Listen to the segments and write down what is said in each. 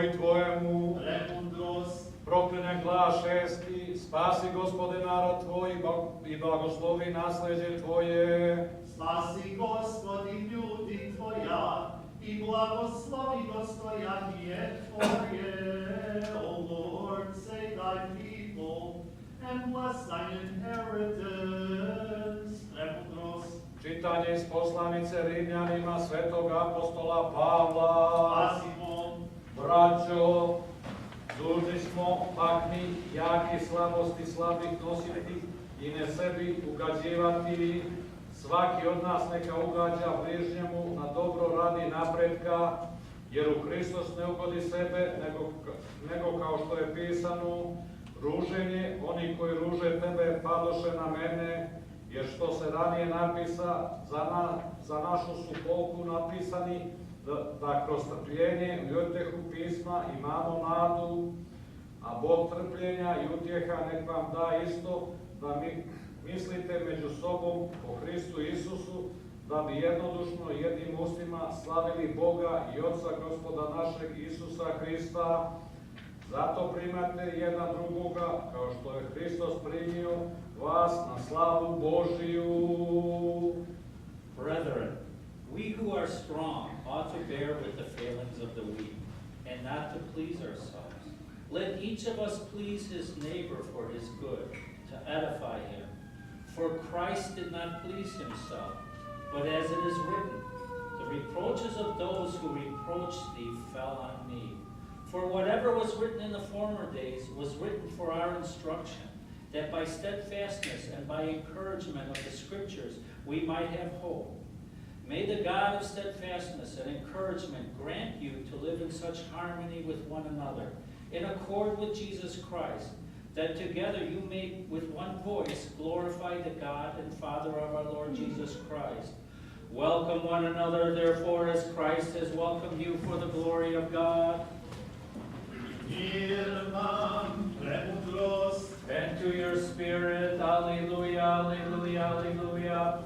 i Tvojemu. Premudrost. Proklinje glas 6. Spasi, Gospode, narod Tvoj i blagoslovi nasleđe Tvoje. Spasi, Gospodi, ljudi Tvoja i blagoslovi dostojanje Tvoje. O Lord, save Thy people and bless Thine inheritance. Premudrost. Čitanje iz poslanice Rimljanima svetog apostola Pavla. Spasimo. Braćo, dužni smo pak mi jaki slabosti slabih nositi i ne sebi ugađivati. Svaki od nas neka ugađa bližnjemu na dobro radi napretka, jer u Hristos ne ugodi sebe, nego kao što je pisano, ruženje, oni koji ruže tebe padoše na mene, jer što se ranije napisa, za našu su pouku napisani, da kroz trpljenje i utjehu pisma imamo nadu, a Bog trpljenja i utjeha nek vam da isto, da mi mislite među sobom po Hristu Isusu, da bi jednodušno jednim ustima slavili Boga i Otca Gospoda našeg Isusa Hrista. Zato primate jedan drugoga, kao što je Hristos primio vas na slavu Božiju. Brethren, we who are strong ought to bear with the failings of the weak, and not to please ourselves. Let each of us please his neighbor for his good, to edify him. For Christ did not please himself, but as it is written, the reproaches of those who reproached thee fell on me. For whatever was written in the former days was written for our instruction, that by steadfastness and by encouragement of the Scriptures we might have hope. May the God of steadfastness and encouragement grant you to live in such harmony with one another, in accord with Jesus Christ, that together you may with one voice glorify the God and Father of our Lord Jesus Christ. Welcome one another, therefore, as Christ has welcomed you for the glory of God. Irman, premudrost. And to your spirit, alleluia, alleluia, alleluia.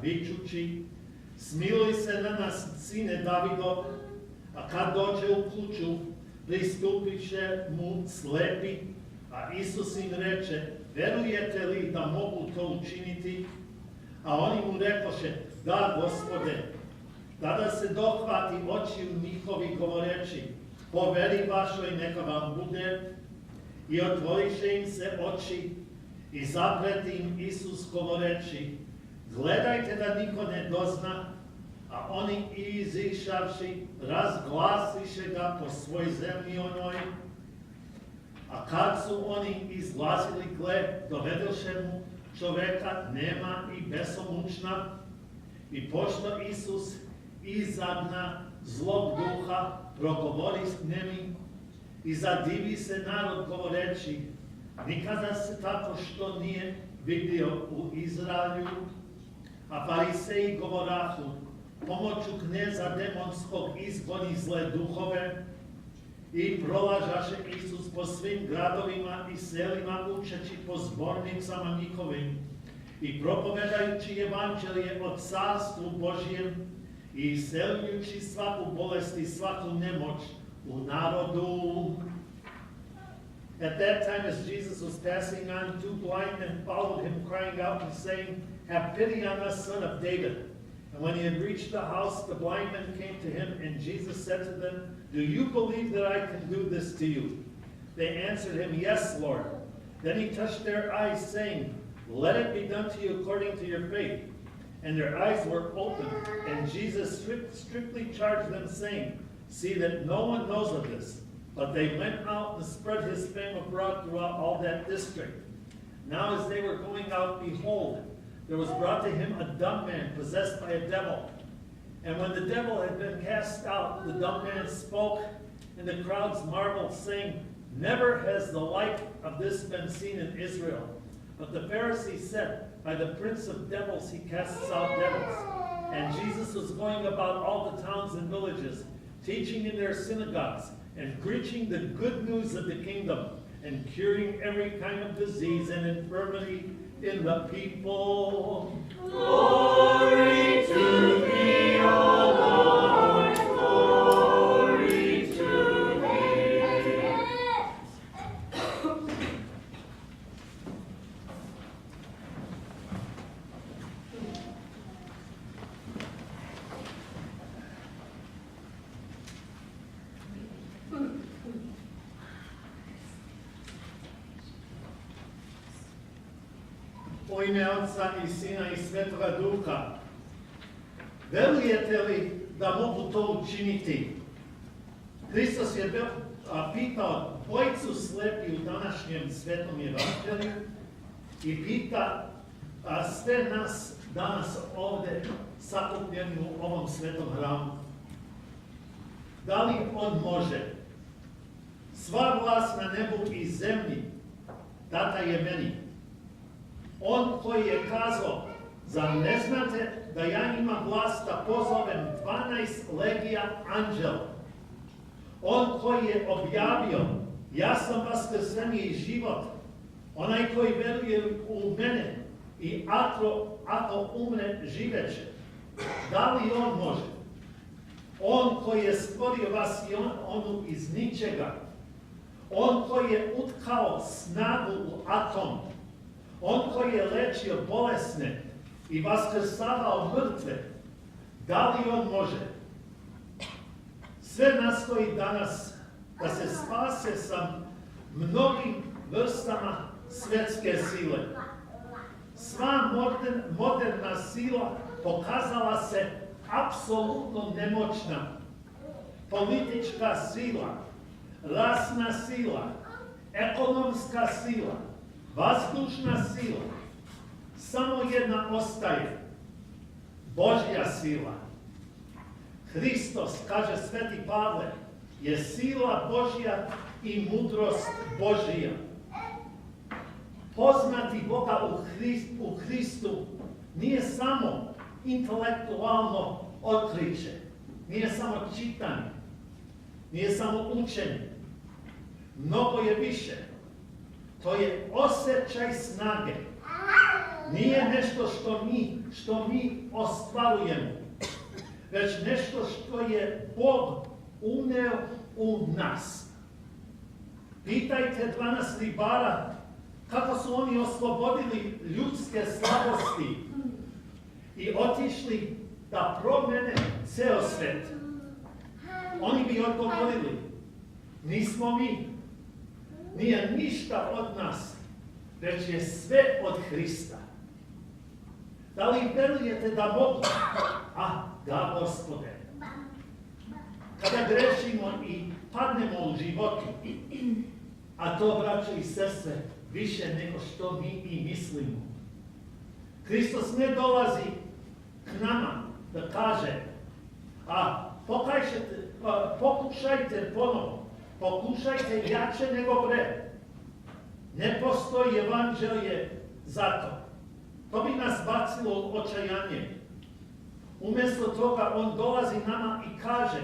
Vičući, smiluj se na nas, sine Davidov, a kad dođe u kuću, pristupiše mu slepi, a Isus im reče, verujete li da mogu to učiniti? A oni mu rekoše, da, Gospode. Tada se dohvati očiju njihovi govoreći, po veri vašoj neka vam bude, i otvoriše im se oči, i zapreti im Isus govoreći, gledajte da niko ne dozna, a oni izišavši razglasiše ga po svoj zemlji onoj. A kad su oni izlazili, gle, dovedoše mu čoveka nema i besomučna, i pošto Isus izagna zlog duha, progovori s njemi, i zadivi se narod govoreći, nikada se tako što nije vidio u Izraelju. A fariseji govorahu, pomoću kneza demonskog izgoni zle duhove, I prolažaše Isus po svim gradovima i selima, učeći po zbornicama njihovim i propovedajući evanđelje o carstvu Božjem i isceljujući svaku bolest i svaku nemoć u narodu. At that time, as Jesus was passing on, 2 blind men followed him, crying out and saying, "Have pity on us, son of David." And when he had reached the house, the blind men came to him, and Jesus said to them, "Do you believe that I can do this to you?" They answered him, "Yes, Lord." Then he touched their eyes, saying, "Let it be done to you according to your faith." And their eyes were opened, and Jesus strictly charged them, saying, "See that no one knows of this." But they went out and spread his fame abroad throughout all that district. Now as they were going out, behold, there was brought to him a dumb man possessed by a devil. And when the devil had been cast out, the dumb man spoke, and the crowds marveled, saying, "Never has the like of this been seen in Israel." But the Pharisees said, "By the prince of devils he casts out devils." And Jesus was going about all the towns and villages, teaching in their synagogues, and preaching the good news of the kingdom, and curing every kind of disease and infirmity in the people. Glory to thee, O Lord, glory to thee. U ime Otca i Sina i Svetoga Duha, verujete li da mogu to učiniti? Hristos je pitao dvojicu slepi u današnjem svetom evanđelju i pita sve nas danas ovdje sakupljeni u ovom svetom hramu. Da li on može? Sva vlast na nebu i zemlji data je meni. On koji je kazao, zar ne znate da ja imam vlast da pozovem 12 legija anđela? On koji je objavio, ja sam vaskrsenje i život. Onaj koji veruje u mene i ako umre, živeće. Da li on može? On koji je stvorio vas i onu iz ničega. On koji je utkao snagu u atom. On koji je lečio bolesne i vaskrsavao mrtve, da li on može? Sve nastoji danas da se spase sa mnogim vrstama svjetske sile. Sva moderna sila pokazala se apsolutno nemoćna. Politička sila, rasna sila, ekonomska sila, vazdušna sila. Samo jedna ostaje. Božja sila. Hristos, kaže Sveti Pavle, je sila Božja i mudrost Božja. Poznati Boga u Hristu nije samo intelektualno otkriće, nije samo čitanje, nije samo učenje. Mnogo je više. To je osjećaj snage. Nije nešto što mi ostvarujemo, već nešto što je Bog uneo u nas. Pitajte 12 ribara kako su oni oslobodili ljudske slabosti i otišli da promene ceo svet. Oni bi odgovorili, nismo mi, nije ništa od nas, već je sve od Hrista. Da li verujete da mogu? Da, Gospode. Kada grešimo i padnemo u životu, a to, braćo i sestre, više nego što mi i mislimo. Hristos ne dolazi k nama da kaže, pokušajte ponovo, pokušajte jače nego pre. Ne postoji evanđelje za to. To bi nas bacilo u očajanje. Umjesto toga on dolazi nama i kaže,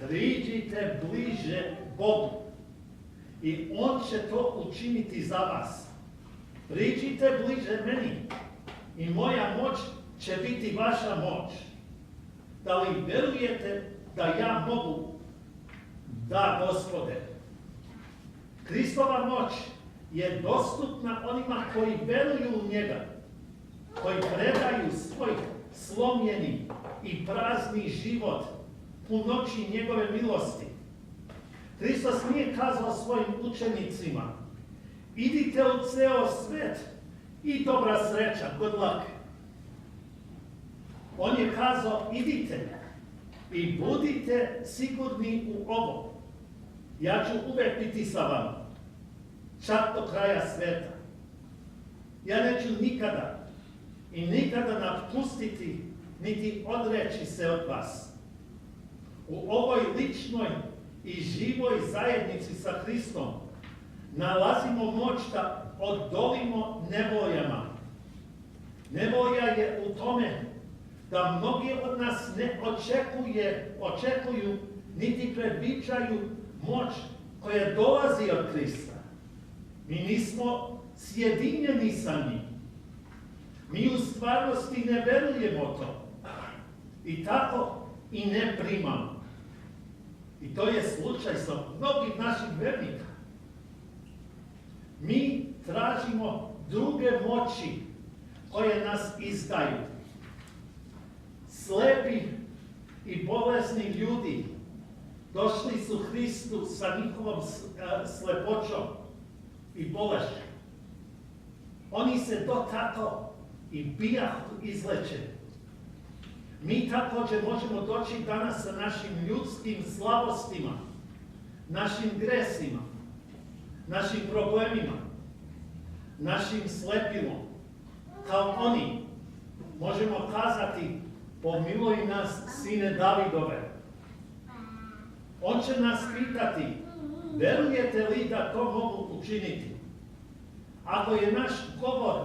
priđite bliže Bogu. I On će to učiniti za vas. Priđite bliže meni i moja moć će biti vaša moć. Da li verujete da ja mogu? Da, Gospode. Kristova moć je dostupna onima koji veruju u njega, koji predaju svoj slomljeni i prazni život punoći njegove milosti. Hristos nije kazao svojim učenicima: idite u ceo svet i dobra sreća, good luck. On je kazao: idite i budite sigurni u ovo. Ja ću uvek biti sa vama, čak do kraja sveta. Ja neću nikada i nikada napustiti niti odreći se od vas. U ovoj ličnoj i živoj zajednici sa Hristom nalazimo moć da odolimo nevoljama. Nevolja je u tome da mnogi od nas ne očekuju niti predviđaju moć koja dolazi od Hrista. Mi nismo sjedinjeni sa njim. Mi u stvarnosti ne verujemo to. I tako i ne primamo. I to je slučaj sa mnogih naših vernika. Mi tražimo druge moći koje nas izdaju. Slepi i bolesni ljudi došli su Hristu sa njihovom slepoćom i bolešću. Oni se dotakao i bijahu izlečeni. Mi također možemo doći danas sa našim ljudskim slabostima, našim gresima, našim problemima, našim slepilom. Kao oni možemo kazati: pomiluj nas, sine Davidove. On će nas pitati: verujete li da to mogu učiniti? Ako je naš govor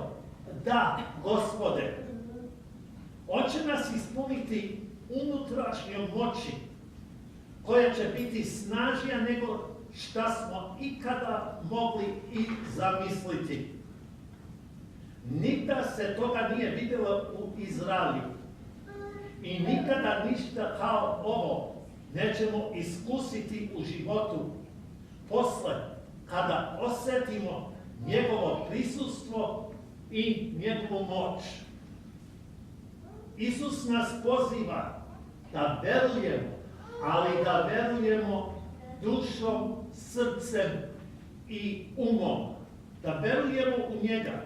da, Gospode, on će nas ispuniti unutrašnjom moći koja će biti snažnija nego šta smo ikada mogli i zamisliti. Nikada se toga nije vidjelo u Izraelu i nikada ništa kao ovo nećemo iskusiti u životu posle kada osjetimo njegovo prisustvo i njegovu moć. Isus nas poziva da verujemo, ali da verujemo dušom, srcem i umom. Da verujemo u njega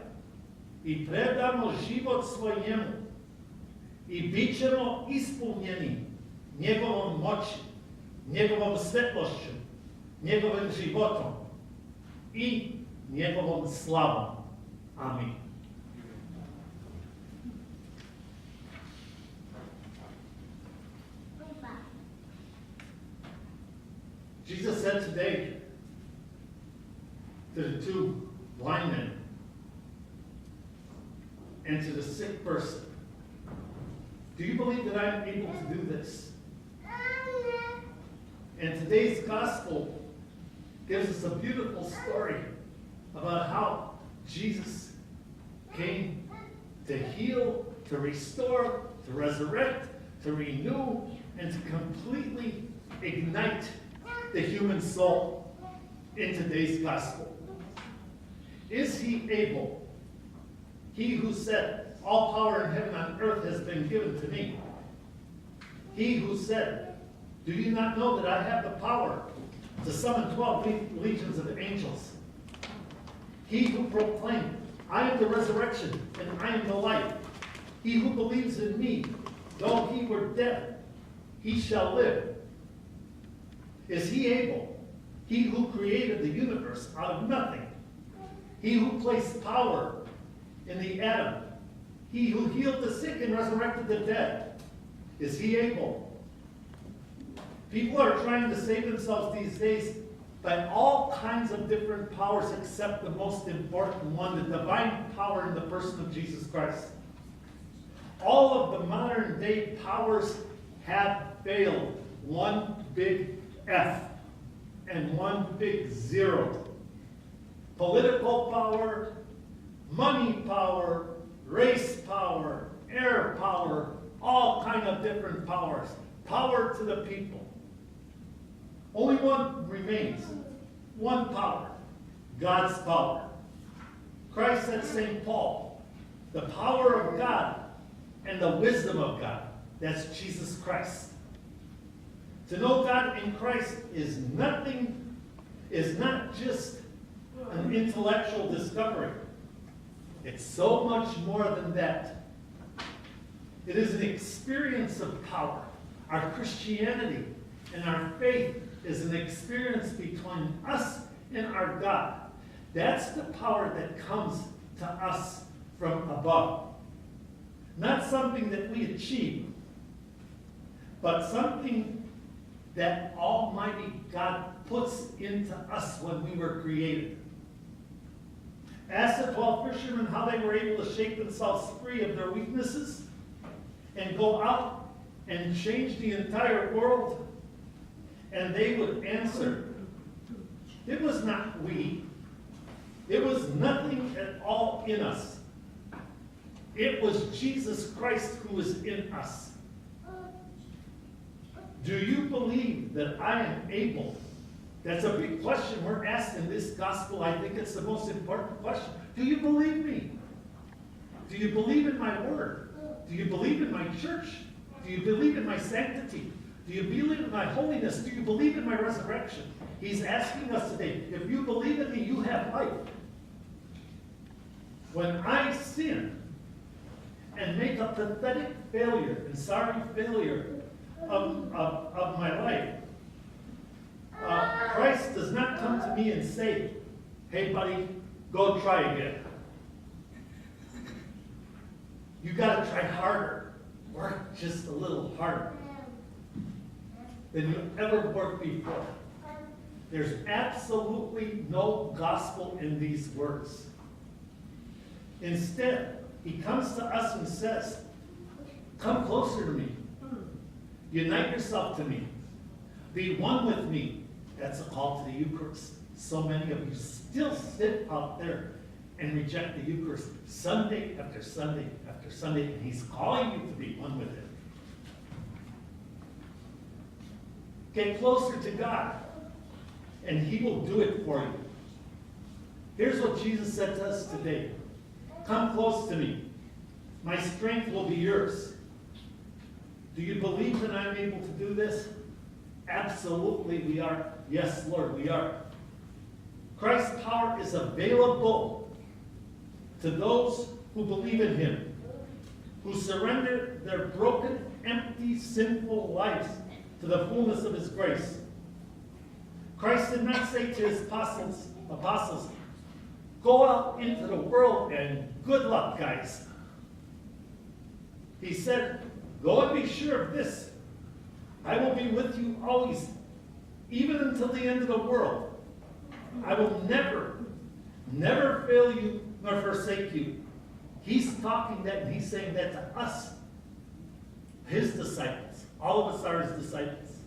i predamo život svoj njemu i bit ćemo ispunjeni njegovom moći, njegovom svetlošću, njegovim životom i njegovom slavom. Amin. Jesus said today to the two blind men and to the sick person, do you believe that I am able to do this? And today's gospel gives us a beautiful story about how Jesus came to heal, to restore, to resurrect, to renew, and to completely ignite the human soul in today's gospel. Is he able? He who said, all power in heaven and earth has been given to me. He who said, do you not know that I have the power to summon 12 legions of angels? He who proclaimed, I am the resurrection and I am the life. He who believes in me, though he were dead, he shall live. Is he able? He who created the universe out of nothing. He who placed power in the atom. He who healed the sick and resurrected the dead. Is he able? People are trying to save themselves these days by all kinds of different powers except the most important one, the divine power in the person of Jesus Christ. All of the modern day powers have failed. One big F. and one big zero. Political power, money power, race power, air power, all kind of different powers. Power to the people. Only one remains. One power. God's power. Christ said, St. Paul, the power of God and the wisdom of God. That's Jesus Christ. To know God in Christ is not just an intellectual discovery. It's so much more than that. It is an experience of power. Our Christianity and our faith is an experience between us and our God. That's the power that comes to us from above. Not something that we achieve, but something that Almighty God puts into us when we were created. Ask the 12 fishermen how they were able to shake themselves free of their weaknesses and go out and change the entire world, and they would answer, it was not we. It was nothing at all in us. It was Jesus Christ who was in us. Do you believe that I am able? That's a big question we're asked in this gospel. I think it's the most important question. Do you believe me? Do you believe in my word? Do you believe in my church? Do you believe in my sanctity? Do you believe in my holiness? Do you believe in my resurrection? He's asking us today, if you believe in me, you have life. When I sin and make a pathetic failure and sorry failure of my life, Christ does not come to me and say, hey buddy, go try again. You got to try harder. Work just a little harder than you ever worked before. There's absolutely no gospel in these words. Instead, he comes to us and says, come closer to me. Unite yourself to me. Be one with me. That's a call to the Eucharist. So many of you still sit out there and reject the Eucharist Sunday after Sunday after Sunday, and he's calling you to be one with him. Get closer to God, and he will do it for you. Here's what Jesus said to us today. Come close to me. My strength will be yours. Do you believe that I'm able to do this? Absolutely we are. Yes, Lord, we are. Christ's power is available to those who believe in him, who surrender their broken, empty, sinful lives to the fullness of his grace. Christ did not say to his apostles, go out into the world and good luck, guys. He said, go and be sure of this. I will be with you always, even until the end of the world. I will never fail you nor forsake you. He's talking that, and he's saying that to us, his disciples. All of us are his disciples.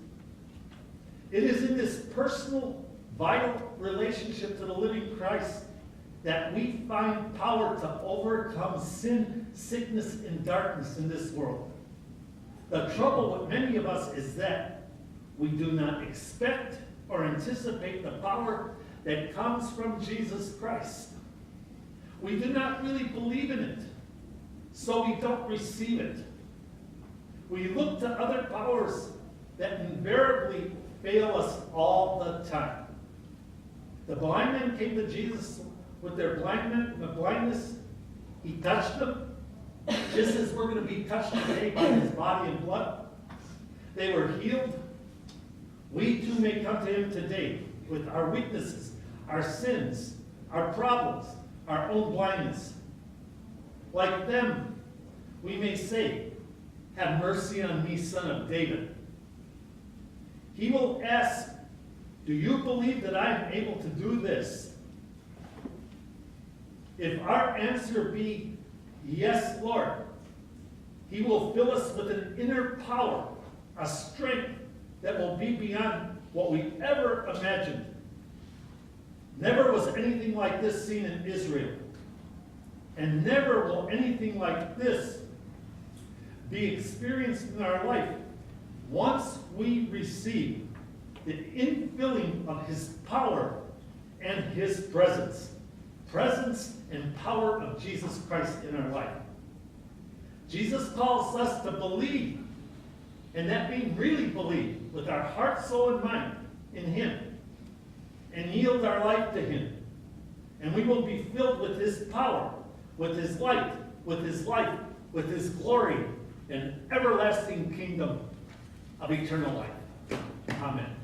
It is in this personal, vital relationship to the living Christ that we find power to overcome sin, sickness, and darkness in this world. The trouble with many of us is that we do not expect or anticipate the power that comes from Jesus Christ. We do not really believe in it, so we don't receive it. We look to other powers that invariably fail us all the time. The blind men came to Jesus with their blindness. He touched them, just as we're going to be touched today by his body and blood. They were healed. We too may come to him today with our weaknesses, our sins, our problems, our own blindness. Like them, we may say, have mercy on me, son of David. He will ask, do you believe that I am able to do this? If our answer be, yes, Lord, he will fill us with an inner power, a strength that will be beyond what we ever imagined. Never was anything like this seen in Israel. And never will anything like this be experienced in our life once we receive the infilling of his power and his presence. Presence and power of Jesus Christ in our life. Jesus calls us to believe, and that means really believe with our heart, soul, and mind in him, and yield our life to him. And we will be filled with his power, with his light, with his life, with his glory, and everlasting kingdom of eternal life. Amen.